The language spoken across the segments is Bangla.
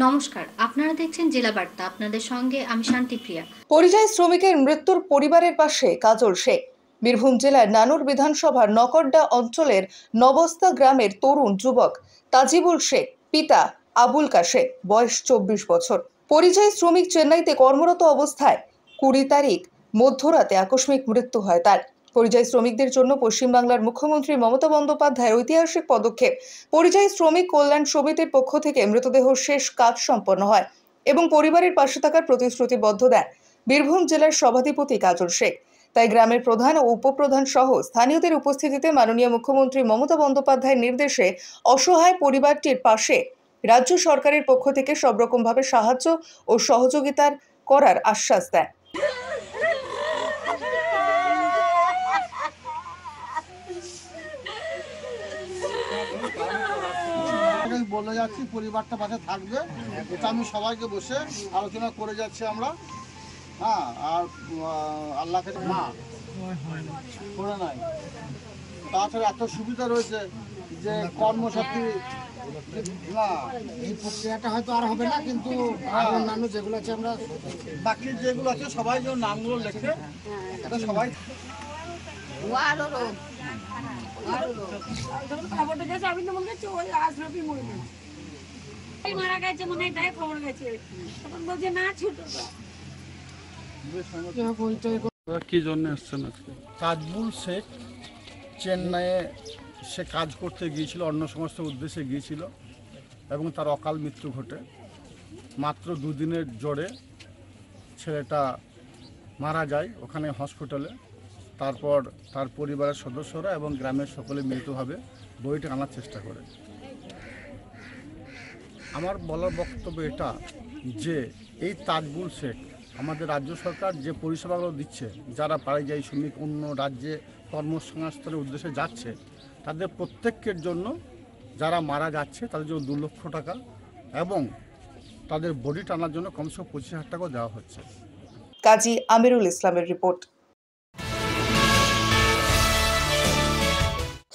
নমস্কার, আপনারা দেখছেন জেলা বার্তা। আপনাদের সঙ্গে আমি শান্তিপ্রিয়া। পরিযায়ী শ্রমিকের মৃত্যুর পরিবারের পাশে কাজল শেখ। বীরভূম জেলার নানুর বিধানসভার নকড্ডা অঞ্চলের নবস্তা গ্রামের তরুণ যুবক তাজিবুল শেখ, পিতা আবুল কাশেম, বয়স 24 বছর। পরিযায়ী শ্রমিক চেন্নাইতে কর্মরত অবস্থায় 20 তারিখ মধ্যরাতে আকস্মিক মৃত্যু হয় তার। পরিযায়ী শ্রমিকদের জন্য পশ্চিমবাংলার মুখ্যমন্ত্রী মমতা বন্দ্যোপাধ্যায়ের ঐতিহাসিক পদক্ষেপ। পরিযায়ী শ্রমিক কল্যাণ সমিতির পক্ষ থেকে মৃতদেহ শেষ কাজ সম্পন্ন হয় এবং পরিবারের পাশে থাকার প্রতিশ্রুতিবদ্ধ দেন বীরভূম জেলার সভাধিপতি কাজল শেখ। তাই গ্রামের প্রধান ও উপপ্রধান সহ স্থানীয়দের উপস্থিতিতে মাননীয় মুখ্যমন্ত্রী মমতা বন্দ্যোপাধ্যায়ের নির্দেশে অসহায় পরিবারটির পাশে রাজ্য সরকারের পক্ষ থেকে সব রকমভাবে সাহায্য ও সহযোগিতার করার আশ্বাস দেন। বলে যাচ্ছি পরিবারটা পাশে থাকবে, এটা আমি সবাইকে বসে আলোচনা করে যাচ্ছি আমরা। হ্যাঁ, আর আল্লাহকে না করে নাই, তাছাড়া এত সুবিধা রয়েছে যে কর্মসাথী না, এই প্রক্রিয়াটা হয়তো আর হবে না, কিন্তু অন্যান্য যেগুলো আছে আমরা বাকি যেগুলো আছে সবাই যে নামগুলো লেখে এটা সবাই খবরটা গেছে। আমি তো মনে করছি ওই আশরাফি মরবে, মারা গেছে মনে হয়, তাই খবর গেছে। তখন বলছে না ছোট কি জন্য এসছেন আজকে? তাজবুল শেখ চেন্নাইয়ে সে কাজ করতে গিয়েছিল, অন্য সমস্ত উদ্দেশ্যে গিয়েছিল এবং তার অকাল মৃত্যু ঘটে। মাত্র 2 দিনের জ্বরে ছেলেটা মারা যায় ওখানে হসপিটালে। তারপর তার পরিবারের সদস্যরা এবং গ্রামের সকলে মিলিতভাবে বইটি আনার চেষ্টা করে। আমার বলার বক্তব্য এটা যে এই তাজবুল শেখ আমাদের রাজ্য সরকার যে পরিষেবাগুলো দিচ্ছে, যারা পরিযায়ী শ্রমিক অন্য রাজ্যে কর্মসংস্থানের উদ্দেশ্যে যাচ্ছে, তাদের প্রত্যেকের জন্য যারা মারা যাচ্ছে তাদের জন্য 2 লক্ষ টাকা এবং তাদের বডি টানার জন্য কমসে কম 25,000 টাকা দেওয়া হচ্ছে। কাজী আমিরুল ইসলামের রিপোর্ট।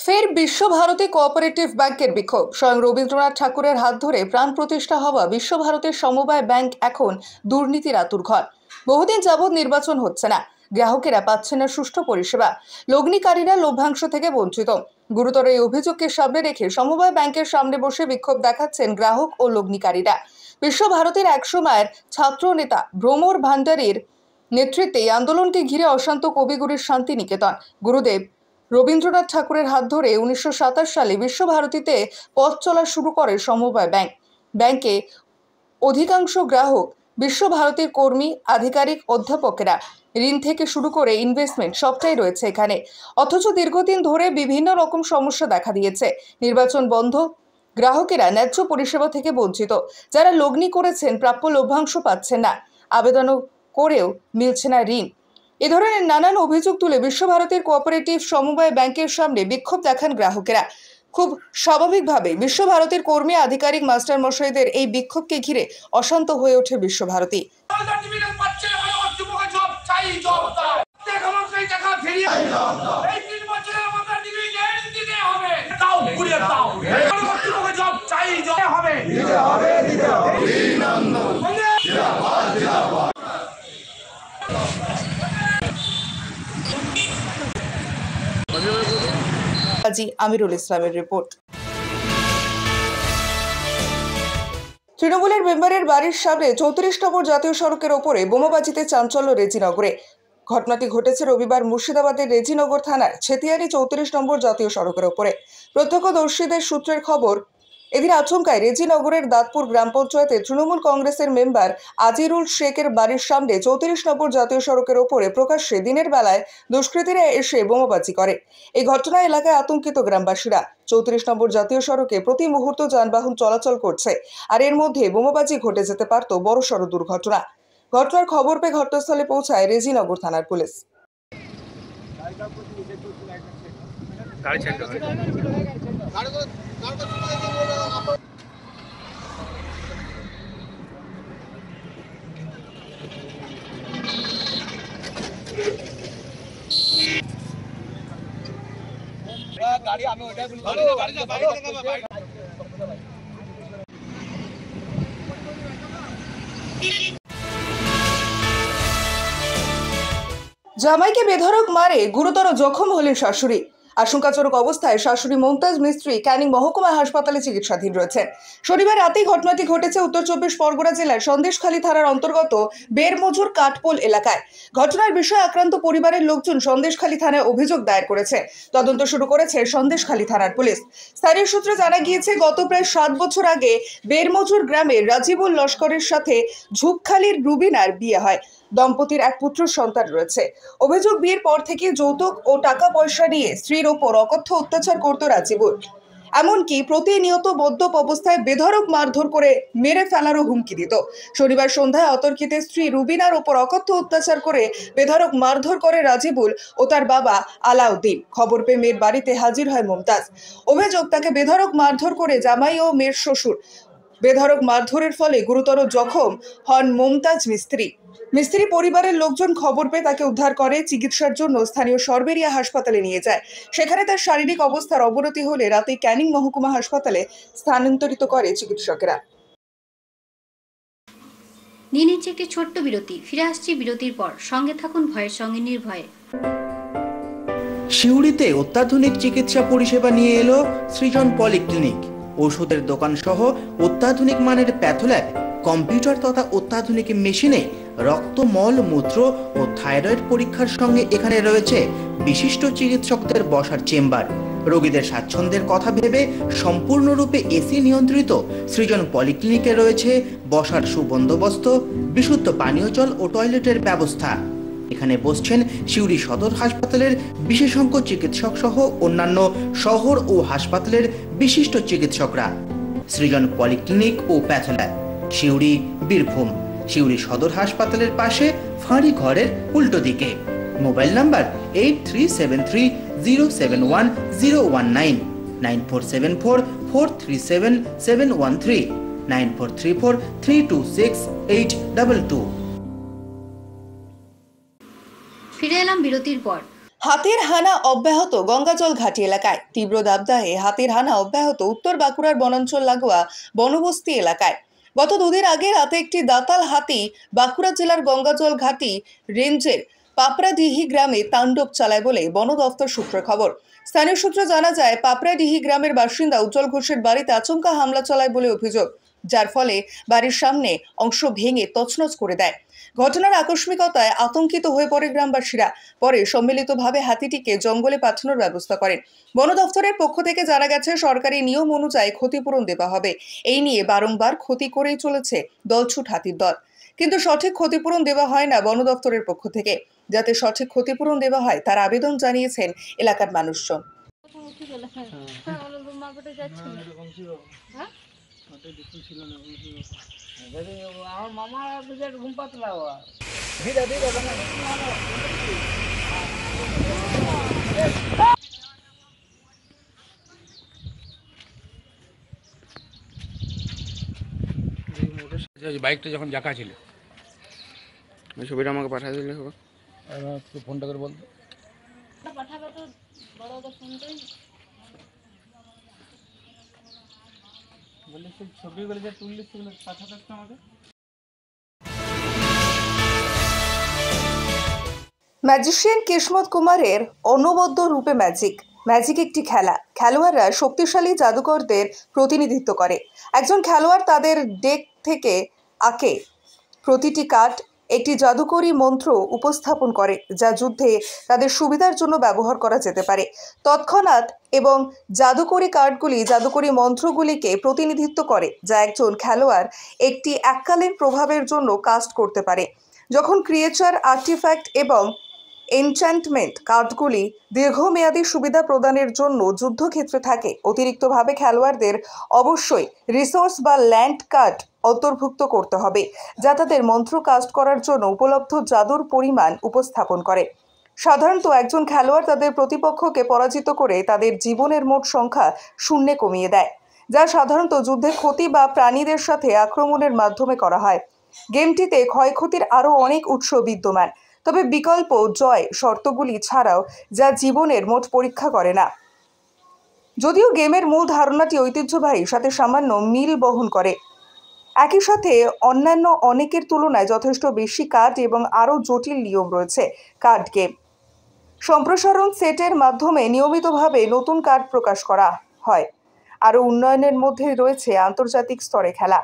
ফের বিশ্বভারতী কোঅপারেটিভ ব্যাংকের বিক্ষোভ। স্বয়ং রবীন্দ্রনাথ ঠাকুরের হাত ধরে প্রাণ প্রতিষ্ঠা হওয়া বিশ্বভারতীর সমবায় ব্যাংক এখন দুর্নীতির আতুরঘর। বহুদিন যাবৎ নির্বাচন হচ্ছে না, গ্রাহকেরা পাচ্ছে না সুষ্ঠু পরিষেবা, লগ্নিকারীরা লভ্যাংশ থেকে বঞ্চিত। গুরুতর এই অভিযোগকে সামনে রেখে সমবায় ব্যাংকের সামনে বসে বিক্ষোভ দেখাচ্ছেন গ্রাহক ও লগ্নিকারীরা। বিশ্বভারতীর একসময়ের ছাত্র নেতা ভ্রমর ভান্ডারীর নেতৃত্বে এই আন্দোলনকে ঘিরে অশান্ত কবিগুরুর শান্তিনিকেতন। গুরুদেব রবীন্দ্রনাথ ঠাকুরের হাত ধরে 1927 সালে বিশ্বভারতীতে পথ চলা শুরু করে সমবায় ব্যাংক। ব্যাংকে অধিকাংশ গ্রাহক বিশ্বভারতীর কর্মী, আধিকারিক, অধ্যাপকেরা। ঋণ থেকে শুরু করে ইনভেস্টমেন্ট সবটাই রয়েছে এখানে। অথচ দীর্ঘদিন ধরে বিভিন্ন রকম সমস্যা দেখা দিয়েছে। নির্বাচন বন্ধ, গ্রাহকেরা ন্যায্য পরিষেবা থেকে বঞ্চিত। যারা লগ্নি করেছেন প্রাপ্য লভ্যাংশ পাচ্ছেন না, আবেদনও করেও মিলছে না ঋণ। এ ধরনের নানান অভিযোগ তুলে বিশ্বভারতীর কোঅপারেটিভ সমবায় ব্যাংকের সামনে বিক্ষোভ দেখান গ্রাহকেরা। খুব স্বাভাবিকভাবে বিশ্বভারতীর কর্মী, আধিকারিক, মাস্টার মশাইদের এই বিক্ষোভকে ঘিরে অশান্ত হয়ে ওঠে বিশ্বভারতী। কাজী আমিরুল ইসলামের রিপোর্ট। তৃণমূলের মেম্বারের বাড়ির সামনে 34 নম্বর জাতীয় সড়কের ওপরে বোমাবাজিতে চাঞ্চল্য রেজিনগরে। ঘটনাটি ঘটেছে রবিবার মুর্শিদাবাদের রেজিনগর থানার ছেতিয়ারি 34 নম্বর জাতীয় সড়কের ওপরে। প্রত্যক্ষদর্শীদের সূত্রের খবর, এদিন আচমকায় রেজিনগরের দাঁতপুর গ্রাম পঞ্চায়েতে তৃণমূল কংগ্রেসের মেম্বার আজিরুল শেখের বাড়ির সামনে 34 নম্বর জাতীয় সড়কের ওপরে প্রকাশ্যে দিনের বেলায় দুষ্কৃতীরা এসে বোমাবাজি করে। এই ঘটনায় এলাকায় আতঙ্কিত গ্রামবাসীরা। 34 নম্বর জাতীয় সড়কে প্রতি মুহূর্ত যানবাহন চলাচল করছে, আর এর মধ্যে বোমাবাজি ঘটে যেতে পারত বড়সড় দুর্ঘটনা। ঘটনার খবর পেয়ে ঘটনাস্থলে পৌঁছায় রেজিনগর থানার পুলিশ। গাড়ি আমি ওইটাই বলি, জামাইকে বেধড়ক মারে গুরুতর জখম হলেন শাশুড়ি। আশঙ্কাজনক অবস্থায় শাশুড়ি মমতাজ মিস্ত্রি ক্যানিং মহকুমা হাসপাতালে চিকিৎসাধীন রয়েছেন। শনিবার রাতেই ঘটনাটি ঘটেছে উত্তর চব্বিশ পরগনা জেলার সন্দেশখালী থানার অন্তর্গত বেরমজুর কাঠপোল এলাকায়। ঘটনার বিষয়ে আক্রান্ত পরিবারের লোকজন সন্দেশখালী থানায় অভিযোগ দায়ের করেছে। তদন্ত শুরু করেছে সন্দেশখালী থানার পুলিশ। স্থানীয় সূত্রে জানা গিয়েছে, গত প্রায় 7 বছর আগে বেরমজুর গ্রামের রাজিবুল লস্করের সাথে ঝুপখালীর রুবিনার বিয়ে হয়। দম্পতির এক পুত্র সন্তান রয়েছে। অভিযোগ, বিয়ের পর থেকে যৌতুক ও টাকা পয়সা নিয়ে স্ত্রীর ওপর অকথ্য অত্যাচার করত রাজিবুল। এমনকি প্রতিনিয়ত মদ্যপ অবস্থায় বেধড়ক মারধর করে মেরে ফেলারও হুমকি দিত। শনিবার সন্ধ্যায় অতর্কিতে স্ত্রী রুবিনার ওপর অকথ্য অত্যাচার করে বেধড়ক মারধর করে রাজিবুল ও তার বাবা আলাউদ্দিন। খবর পেয়ে মেয়ের বাড়িতে হাজির হয় মমতাজ। অভিযোগ, তাকে বেধড়ক মারধর করে জামাই ও মেয়ের শ্বশুর। বেধড়ক মারধরের ফলে গুরুতর জখম হন মমতাজ মিস্ত্রি পরিবারের লোকজন খবর পেয়ে তাকে উদ্ধার করে চিকিৎসার জন্য স্থানীয় সরবেরিয়া হাসপাতালে নিয়ে যায়। সেখানে তার শারীরিক অবস্থার অবনতি হলে রাতে ক্যানিং মহকুমা হাসপাতালে স্থানান্তরিত করে চিকিৎসকেরা। নিয়ে নিচ্ছে একটি ছোট্ট বিরতি। ফিরে আসছি বিরতির পর। সঙ্গে থাকুন ভয়ের সঙ্গে নির্ভয়ে। সিউড়িতে অত্যাধুনিক চিকিৎসা পরিষেবা নিয়ে এলো সৃজন পলিক্লিনিক। ওষুধের দোকান সহ অত্যাধুনিক মানের প্যাথোল্যাব, কম্পিউটার তথা অত্যাধুনিক মেশিনে রক্ত, মল, মূত্র ও থাইরয়েড পরীক্ষার সঙ্গে এখানে রয়েছে বিশিষ্ট চিকিৎসকদের বসার চেম্বার। রোগীদের স্বাচ্ছন্দ্যের কথা ভেবে সম্পূর্ণরূপে এসি নিয়ন্ত্রিত সৃজন পলিক্লিনিকে রয়েছে বসার সুবন্দোবস্ত, বিশুদ্ধ পানীয় জল ও টয়লেটের ব্যবস্থা। এখানে বসছেন সিউড়ি সদর হাসপাতালের বিশেষজ্ঞ চিকিৎসক সহ অন্যান্য শহর ও হাসপাতালের বিশিষ্ট চিকিৎসকরা। সৃজন পলিক্লিনিক ও প্যাথোল্যাব, সিউড়ি, বীরভূম। সিউড়ি সদর হাসপাতালের পাশে ফাঁড়ি ঘরের উল্টো দিকে। Mobile number 8373071019, 9474437713, 9434326822। ফিরে এলাম বিরতির পর। হাতির হানা অব্যাহত গঙ্গাজল ঘাটি এলাকায়। তীব্র দাবদাহে হাতির হানা অব্যাহত উত্তর বাঁকুড়ার বনাঞ্চল লাগোয়া বনবস্তি এলাকায়। গত 2 দিন আগে রাতে একটি দাতাল হাতি বাঁকুড়া জেলার গঙ্গাজল ঘাটি রেঞ্জের পাপড়াডিহি গ্রামে তাণ্ডব চালায় বলে বন দফতর সূত্রে খবর। স্থানীয় সূত্রে জানা যায়, পাপড়াডিহি গ্রামের বাসিন্দা উজ্জ্বল ঘোষের বাড়িতে আচমকা হামলা চালায় বলে অভিযোগ, যার ফলে বাড়ির সামনে অংশ ভেঙে তছনছ করে দেয়। ঘটনার আকস্মিকতায় আতঙ্কিত হয়ে পড়ে গ্রামবাসীরা। পরে সম্মিলিতভাবে হাতিটিকে জঙ্গলে পাঠানোর ব্যবস্থা করেন। বন দফতরের পক্ষ থেকে জানা গেছে, সরকারি নিয়ম অনুযায়ী ক্ষতিপূরণ দেওয়া হবে। এই নিয়ে বারংবার ক্ষতি করেই চলেছে দলছুট হাতির দল, কিন্তু সঠিক ক্ষতিপূরণ দেওয়া হয় না বন দফতরের পক্ষ থেকে। যাতে সঠিক ক্ষতিপূরণ দেওয়া হয় তার আবেদন জানিয়েছেন এলাকার মানুষজন। আমার মামা ঘুম পাতলা বাইকটা যখন জাকা ছিল, ছবিটা আমাকে পাঠিয়ে দিলে হবে। ফোনটা করে বলতো। পাঠাবে তো বড় ফোনটাই বলে, সেই ছবিগুলো যে তুললে সেগুলো পাঠাতে আমাকে। ম্যাজিশিয়ান কিসমত কুমারের অনবদ্য রূপে ম্যাজিক একটি খেলা। খেলোয়াড়রা শক্তিশালী জাদুকরদের প্রতিনিধিত্ব করে। একজন খেলোয়াড় তাদের ডেক থেকে আঁকে প্রতিটি কার্ড একটি জাদুকরী মন্ত্র উপস্থাপন করে, যা যুদ্ধে তাদের সুবিধার জন্য ব্যবহার করা যেতে পারে তৎক্ষণাৎ। এবং জাদুকরী কার্ডগুলি জাদুকরী মন্ত্রগুলিকে প্রতিনিধিত্ব করে, যা একজন খেলোয়াড় একটি এককালীন প্রভাবের জন্য কাস্ট করতে পারে। যখন ক্রিয়েচার, আর্টিফ্যাক্ট এবং এনচ্যান্টমেন্ট কার্ডগুলি দীর্ঘমেয়াদী সুবিধা প্রদানের জন্য যুদ্ধক্ষেত্রে থাকে, অতিরিক্তভাবে খেলোয়াড়দের অবশ্যই রিসোর্স বা ল্যান্ড কার্ড অন্তর্ভুক্ত করতে হবে, যা তাদের মন্ত্র কাস্ট করার জন্য উপলব্ধ জাদুর পরিমাণ উপস্থাপন করে। সাধারণত একজন খেলোয়াড় তাদের প্রতিপক্ষকে পরাজিত করে তাদের জীবনের মোট সংখ্যা 0 কমিয়ে দেয়, যা সাধারণত যুদ্ধে ক্ষতি বা প্রাণীদের সাথে আক্রমণের মাধ্যমে করা হয়। গেমটিতে ক্ষয়ক্ষতির আরও অনেক উৎস বিদ্যমান, তবে বিকল্প জয় শর্তগুলি ছাড়াও, যা জীবনের মোট পরীক্ষা করে না। যদিও গেমের মূল ধারণাটি ঐতিহ্যবাহী, সাথে সামান্য মিল বহন করে। একই সাথে অন্যান্য অনেকের তুলনায় যথেষ্ট বেশি কার্ড এবং আরও জটিল নিয়ম রয়েছে কার্ড গেম। সম্প্রসারণ সেটের মাধ্যমে নিয়মিতভাবে নতুন কার্ড প্রকাশ করা হয়। আরও উন্নয়নের মধ্যে রয়েছে আন্তর্জাতিক স্তরে খেলা।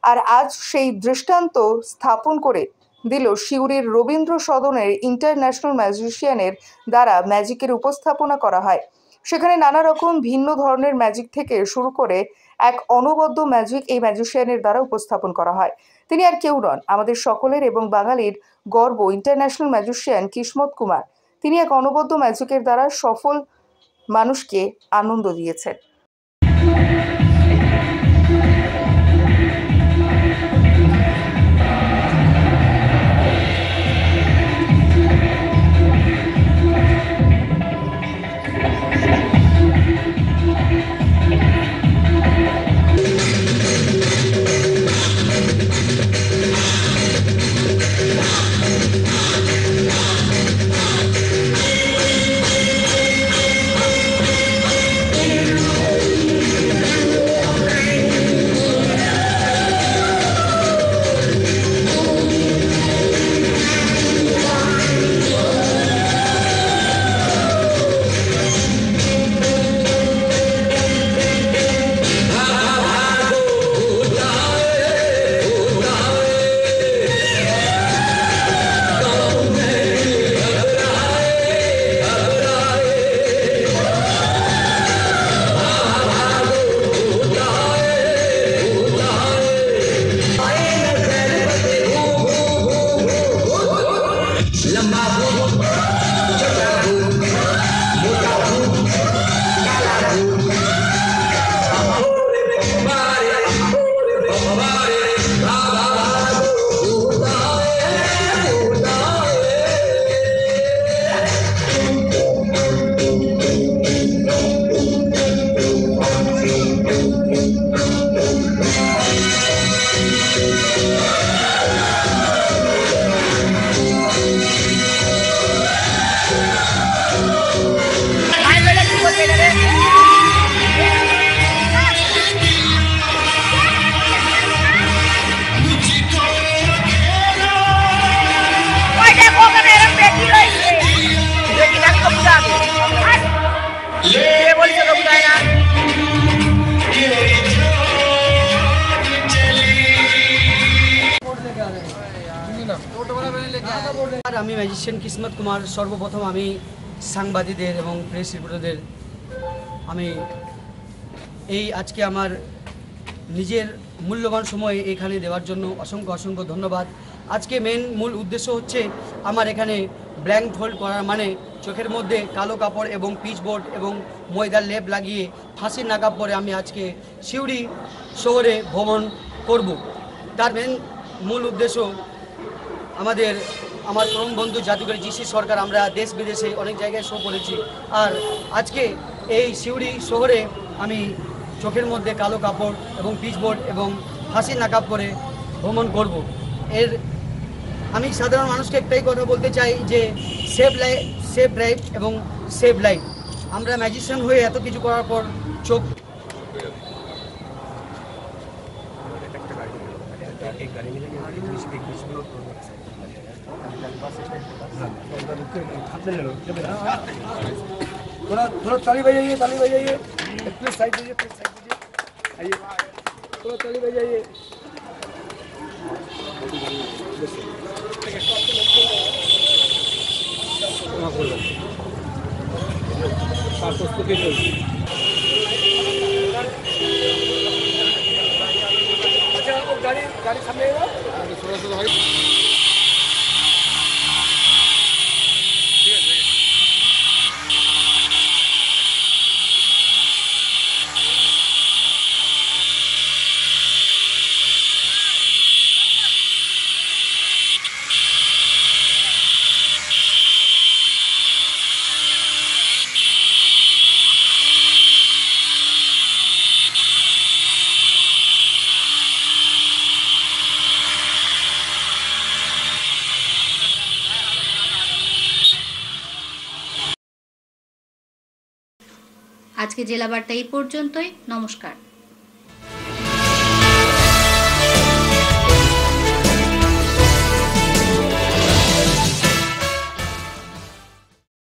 আর আজ সেই দৃষ্টান্ত স্থাপন করে দিল সিউড়ির রবীন্দ্র সদনের ইন্টারন্যাশনাল ম্যাজিশিয়ানের দ্বারা ম্যাজিকের উপস্থাপনা করা হয়। সেখানে নানা রকম ভিন্ন ধরনের ম্যাজিক থেকে শুরু করে এক অনবদ্য ম্যাজিক এই ম্যাজিশিয়ানের দ্বারা উপস্থাপন করা হয়। তিনি আর কেউ নন, আমাদের সকলের এবং বাঙালির গর্ব ইন্টারন্যাশনাল ম্যাজিশিয়ান কিসমত কুমার। তিনি এক অনবদ্য ম্যাজিকের দ্বারা সফল মানুষকে আনন্দ দিয়েছেন। আমি ম্যাজিশিয়ান কিসমত কুমার। সর্বপ্রথম আমি সাংবাদিকদের এবং প্রেস রিপোর্টারদের আমি আজকে আমার নিজের মূল্যবান সময় এখানে দেওয়ার জন্য অসংখ্য অসংখ্য ধন্যবাদ। আজকে মূল উদ্দেশ্য হচ্ছে আমার এখানে ব্ল্যাঙ্ক হোল্ড করার মানে চোখের মধ্যে কালো কাপড় এবং পিচবোর্ড এবং ময়দার লেপ লাগিয়ে ফাঁসির নাকাব পরে আমি আজকে সিউড়ি শহরে ভ্রমণ করব। তার মূল উদ্দেশ্য আমার পরম বন্ধু জাদুঘর জিসি সরকার, আমরা দেশ বিদেশে অনেক জায়গায় শো করেছি। আর আজকে এই সিউড়ি শহরে আমি চোখের মধ্যে কালো কাপড় এবং পিচবোর্ড এবং ফাঁসির নাকাব পরে ভ্রমণ করব। আমি সাধারণ মানুষকে একটাই কথা বলতে চাই যে সেভ ড্রাইভ এবং সেভ লাইফ। আমরা ম্যাজিশিয়ান হয়ে এত কিছু করার পর চোখ थोड़ा ताली बजाइए, प्लीज साइड दीजिए, आइए थोड़ा ताली बजाइए। अच्छा वो गाड़ी सामने थोड़ा सा भाई আজকে জেলা বার্তা এই পর্যন্তই। নমস্কার।